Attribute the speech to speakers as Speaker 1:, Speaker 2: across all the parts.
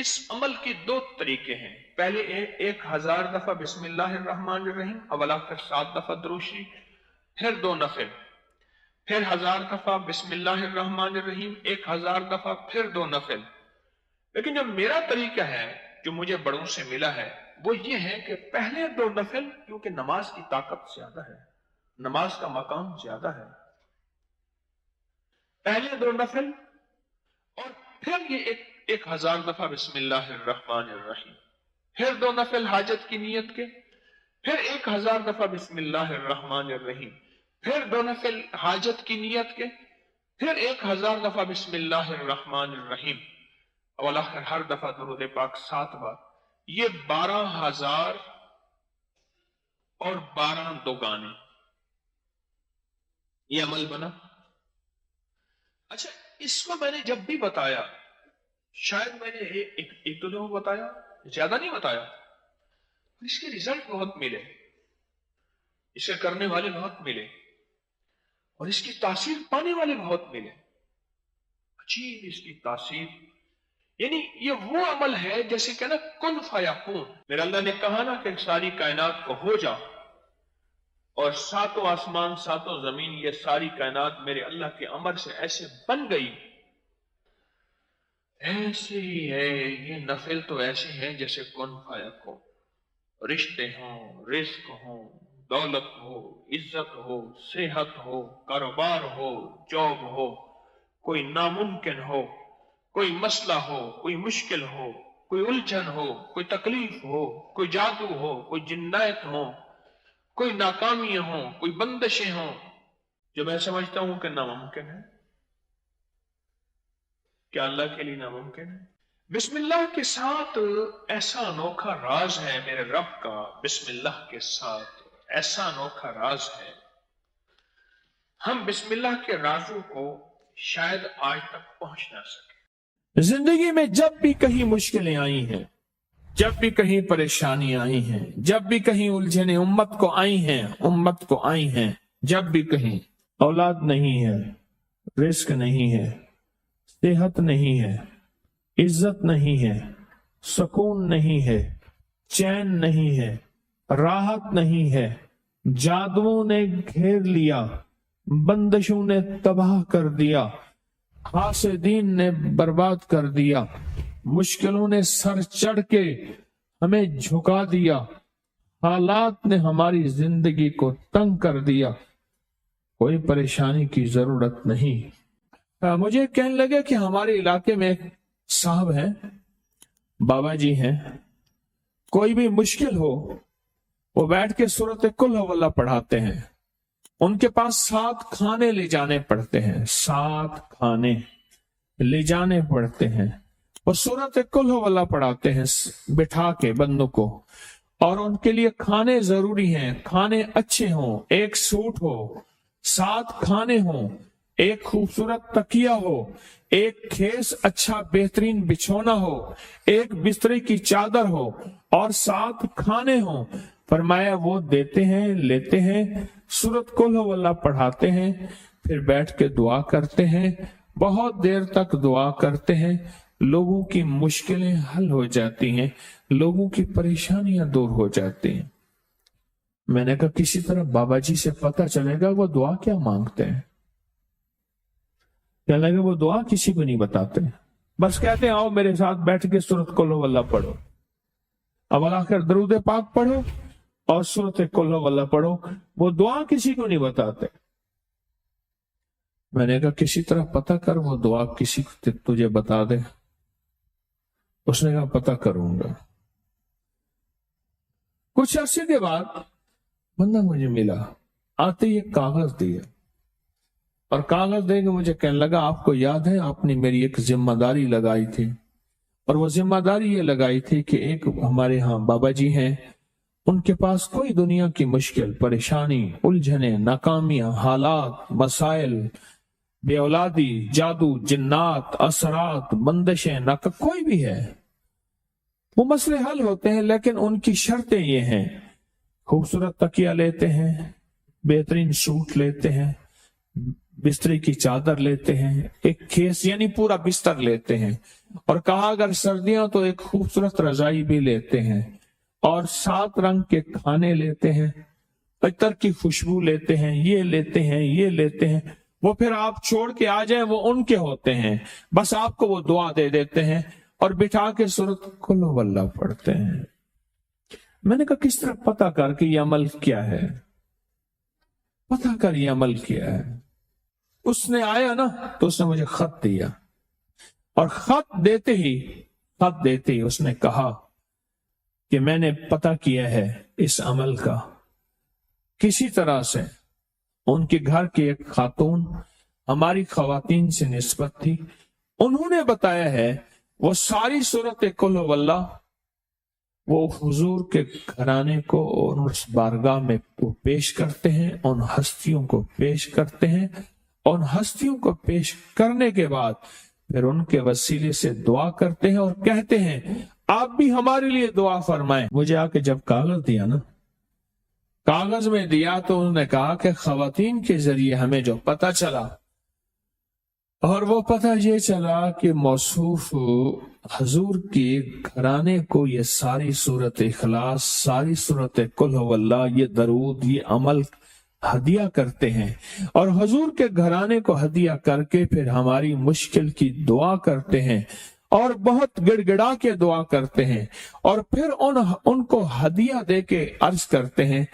Speaker 1: اس عمل کی دو طریقے ہیں. پہلے 1000 دفعہ بسم اللہ الرحمن الرحیم، اولا پھر 7 دفعہ درود شریف، پھر 2 نفل، پھر 1000 دفعہ بسم اللہ الرحمن الرحیم، 1000 دفعہ پھر 2 نفل. لیکن جو میرا طریقہ ہے، جو مجھے بڑوں سے ملا ہے، وہ یہ ہے کہ پہلے 2 نفل، کیونکہ نماز کی طاقت زیادہ ہے، نماز کا مقام زیادہ ہے، پہلے 2 نفل اور پھر یہ 1000 دفعہ بسم اللہ الرحمن الرحیم، پھر 2 نفل حاجت کی نیت کے، پھر 1000 دفعہ بسم اللہ الرحمن الرحیم، پھر 2 نفل حاجت کی نیت کے، پھر 1000 دفعہ بسم اللہ الرحمن الرحیم، اور آخر ہر دفعہ درود پاک 7 بار. یہ 12000 اور 12 دوگانے، یہ عمل بنا. اچھا، اس کو میں نے جب بھی بتایا، شاید میں نے ایک دو لوگوں بتایا، زیادہ نہیں بتایا، اس کے ریزلٹ بہت ملے، اسے کرنے والے بہت ملے، اور اس کی تاثیر پانے والے بہت ملے. عجیب اس کی تاثیر. یعنی یہ وہ عمل ہے جیسے کہ نا کن فیکون. میرے اللہ نے کہا نا کہ ساری کائنات کو ہو جا، اور 7 آسمان 7 زمین، یہ ساری کائنات میرے اللہ کے امر سے ایسے بن گئی. ایسے ہی ہے یہ نفل، تو ایسے ہیں جیسے کن فیکون. رشتے ہوں، رزق ہو، دولت ہو، عزت ہو، صحت ہو، کاروبار ہو، جاب ہو، کوئی ناممکن ہو، کوئی مسئلہ ہو، کوئی مشکل ہو، کوئی الجھن ہو، کوئی تکلیف ہو، کوئی جادو ہو، کوئی جنایت ہو، کوئی ناکامیاں ہوں، کوئی بندشیں ہوں، جو میں سمجھتا ہوں کہ ناممکن ہے. کیا اللہ کے لیے ناممکن ہے؟ بسم اللہ کے ساتھ ایسا انوکھا راز ہے میرے رب کا. بسم اللہ کے ساتھ ایسا انوکھا راز ہے، ہم بسم اللہ کے رازوں کو شاید آج تک پہنچ نہ سکے. زندگی میں جب بھی کہیں مشکلیں آئی ہیں، جب بھی کہیں پریشانی آئی ہیں، جب بھی کہیں الجھنیں امت کو آئی ہیں، جب بھی کہیں اولاد نہیں ہے، رزق نہیں ہے، صحت نہیں ہے، عزت نہیں ہے، سکون نہیں ہے، چین نہیں ہے، راحت نہیں ہے، جادوؤں نے گھیر لیا، بندشوں نے تباہ کر دیا، حاسدین نے برباد کر دیا، مشکلوں نے سر چڑھ کے ہمیں جھکا دیا، حالات نے ہماری زندگی کو تنگ کر دیا. کوئی پریشانی کی ضرورت نہیں. مجھے کہنے لگے کہ ہمارے علاقے میں ایک صاحب ہیں، بابا جی ہیں، کوئی بھی مشکل ہو وہ بیٹھ کے سورۃ قل ہو اللہ پڑھاتے ہیں. ان کے پاس 7 کھانے لے جانے پڑتے ہیں، 7 کھانے لے جانے پڑتے ہیں، اور سورۃ قل ہو اللہ پڑھاتے ہیں بٹھا کے بندوں کو. اور ان کے لیے کھانے ضروری ہیں، کھانے اچھے ہوں، ایک سوٹ ہو، 7 کھانے ہوں، ایک خوبصورت تکیہ ہو، ایک کھیس اچھا بہترین بچھونا ہو، ایک بستر کی چادر ہو، اور 7 کھانے ہوں. فرمایا وہ دیتے ہیں، لیتے ہیں، سورۃ قل ہو اللہ پڑھاتے ہیں، پھر بیٹھ کے دعا کرتے ہیں، بہت دیر تک دعا کرتے ہیں، لوگوں کی مشکلیں حل ہو جاتی ہیں، لوگوں کی پریشانیاں دور ہو جاتی ہیں. میں نے کہا کسی طرح بابا جی سے پتہ چلے گا وہ دعا کیا مانگتے ہیں. کہنے لگے وہ دعا کسی کو نہیں بتاتے، بس کہتے ہیں آؤ میرے ساتھ بیٹھ کے سورۃ قل ہو اللہ پڑھو، اول آخر درود پاک پڑھو اور سورۃ قل ہو اللہ پڑھو. وہ دعا کسی کو نہیں بتاتے. میں نے کہا کسی طرح پتہ کر وہ دعا کسی کو تجھے بتا دے. اس نے کہا پتہ کروں گا. کچھ عرصے کے بعد بندہ مجھے ملا، آتے ہی ایک کاغذ دیا، اور کاغذ دے کے مجھے کہنے لگا آپ کو یاد ہے آپ نے میری ایک ذمہ داری لگائی تھی، اور وہ ذمہ داری یہ لگائی تھی کہ ایک ہمارے ہاں بابا جی ہیں، ان کے پاس کوئی دنیا کی مشکل، پریشانی، الجھنیں، ناکامیاں، حالات، مسائل، بے اولادی، جادو، جنات، اثرات، بندشیں، کوئی بھی ہے، وہ مسئلے حل ہوتے ہیں. لیکن ان کی شرطیں یہ ہیں، خوبصورت تکیہ لیتے ہیں، بہترین سوٹ لیتے ہیں، بستر کی چادر لیتے ہیں، ایک کھیس یعنی پورا بستر لیتے ہیں، اور کہا اگر سردیاں تو ایک خوبصورت رضائی بھی لیتے ہیں اور 7 رنگ کے کھانے لیتے ہیں، عطر کی خوشبو لیتے ہیں، یہ لیتے ہیں، یہ لیتے ہیں، وہ پھر آپ چھوڑ کے آ جائیں وہ ان کے ہوتے ہیں، بس آپ کو وہ دعا دے دیتے ہیں اور بٹھا کے سورۃ قل هو اللہ پڑھتے ہیں۔ میں نے کہا کس طرح پتہ کر کے یہ عمل کیا ہے، پتہ کر یہ عمل کیا ہے۔ اس نے آیا نا تو اس نے مجھے خط دیا، اور خط دیتے ہی اس نے کہا کہ میں نے پتہ کیا ہے اس عمل کا، کسی طرح سے ان کے گھر کی ایک خاتون ہماری خواتین سے نسبت تھی، انہوں نے بتایا ہے وہ ساری سورۃ قل هو اللہ وہ حضور کے گھرانے کو اور اس بارگاہ میں پیش کرتے ہیں، ان ہستیوں کو پیش کرتے ہیں، ان ہستیوں کو پیش کرنے کے بعد پھر ان کے وسیلے سے دعا کرتے ہیں اور کہتے ہیں آپ بھی ہمارے لیے دعا فرمائیں۔ مجھے آ کے جب کاغذ دیا نا، کاغذ میں دیا تو انہوں نے کہا کہ خواتین کے ذریعے ہمیں جو پتہ چلا، اور وہ پتہ یہ چلا کہ موصوف حضور کے گھرانے کو یہ ساری سورۃ اخلاص، ساری سورۃ قل هو اللہ، یہ درود، یہ عمل ہدیہ کرتے ہیں، اور حضور کے گھرانے کو ہدیہ کر کے پھر ہماری مشکل کی دعا کرتے ہیں اور بہت گڑ گڑا کے دعا کرتے ہیں، اور پھر ان کو ہدیہ دے کے عرض کرتے ہیں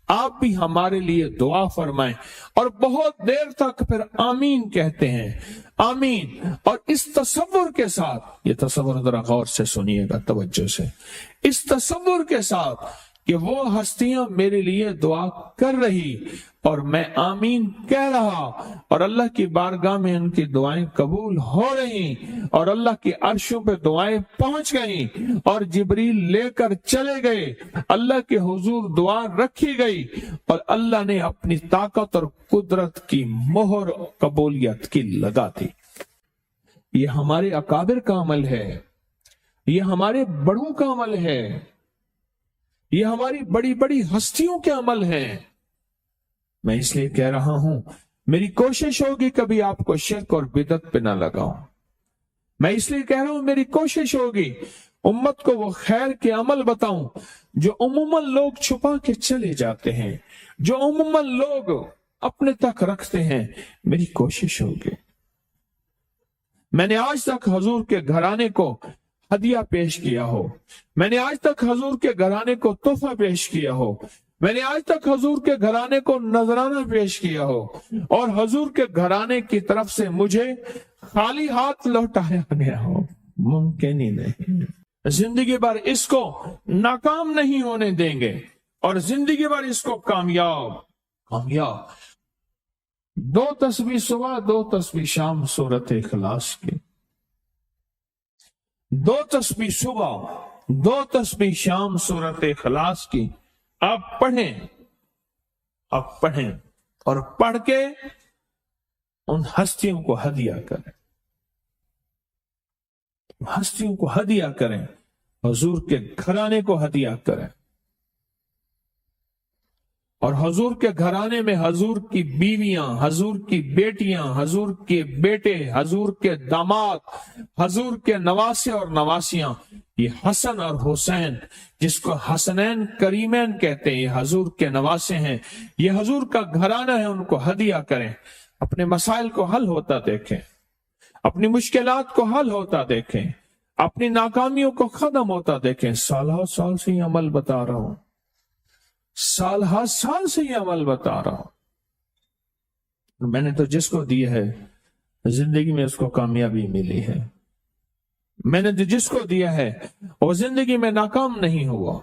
Speaker 1: آپ بھی ہمارے لیے دعا فرمائیں، اور بہت دیر تک پھر آمین کہتے ہیں، آمین۔ اور اس تصور کے ساتھ، یہ تصور ذرا غور سے سنیے گا توجہ سے، اس تصور کے ساتھ کہ وہ ہستیاں میرے لیے دعا کر رہی اور میں آمین کہہ رہا، اور اللہ کی بارگاہ میں ان کی دعائیں قبول ہو رہی، اور اللہ کی عرشوں پہ دعائیں پہنچ گئیں، اور جبریل لے کر چلے گئے، اللہ کے حضور دعا رکھی گئی، اور اللہ نے اپنی طاقت اور قدرت کی مہر قبولیت کی لگا دی۔ یہ ہمارے اکابر کا عمل ہے، یہ ہمارے بڑوں کا عمل ہے، یہ ہماری بڑی بڑی ہستیوں کے عمل ہیں۔ میں اس لیے کہہ رہا ہوں میری کوشش ہوگی کبھی آپ کو شرک اور بدعت پہ نہ لگاؤں، میں اس لیے کہہ رہا ہوں میری کوشش ہوگی امت کو وہ خیر کے عمل بتاؤں جو عموماً لوگ چھپا کے چلے جاتے ہیں، جو عموماً لوگ اپنے تک رکھتے ہیں، میری کوشش ہوگی۔ میں نے آج تک حضور کے گھرانے کو ہدیہ پیش کیا ہو، میں نے آج تک حضور کے گھرانے کو تحفہ پیش کیا ہو، میں نے آج تک حضور کے گھرانے کو نذرانہ پیش کیا ہو، اور حضور کے گھرانے کی طرف سے مجھے خالی ہاتھ لوٹایا گیا ہو، ممکن ہی نہیں۔ زندگی بھر اس کو ناکام نہیں ہونے دیں گے، اور زندگی بھر اس کو کامیاب 2 تسبیح صبح 2 تسبیح شام سورۃ اخلاص کی، 2 تسبیح صبح 2 تسبیح شام سورۃ اخلاص کی آپ پڑھیں اور پڑھ کے ان ہستیوں کو ہدیہ کریں، ہستیوں کو ہدیہ کریں، حضور کے گھرانے کو ہدیہ کریں، اور حضور کے گھرانے میں حضور کی بیویاں، حضور کی بیٹیاں، حضور کے بیٹے، حضور کے داماد، حضور کے نواسے اور نواسیاں، یہ حسن اور حسین جس کو حسنین کریمین کہتے ہیں، یہ حضور کے نواسے ہیں، یہ حضور کا گھرانہ ہے، ان کو ہدیہ کریں، اپنے مسائل کو حل ہوتا دیکھیں، اپنی مشکلات کو حل ہوتا دیکھیں، اپنی ناکامیوں کو ختم ہوتا دیکھیں۔ سالہ سال سے یہ عمل بتا رہا ہوں، سال سے یہ عمل بتا رہا ہوں، میں نے تو جس کو دی ہے زندگی میں اس کو کامیابی ملی ہے، میں نے جس کو دیا ہے وہ زندگی میں ناکام نہیں ہوا۔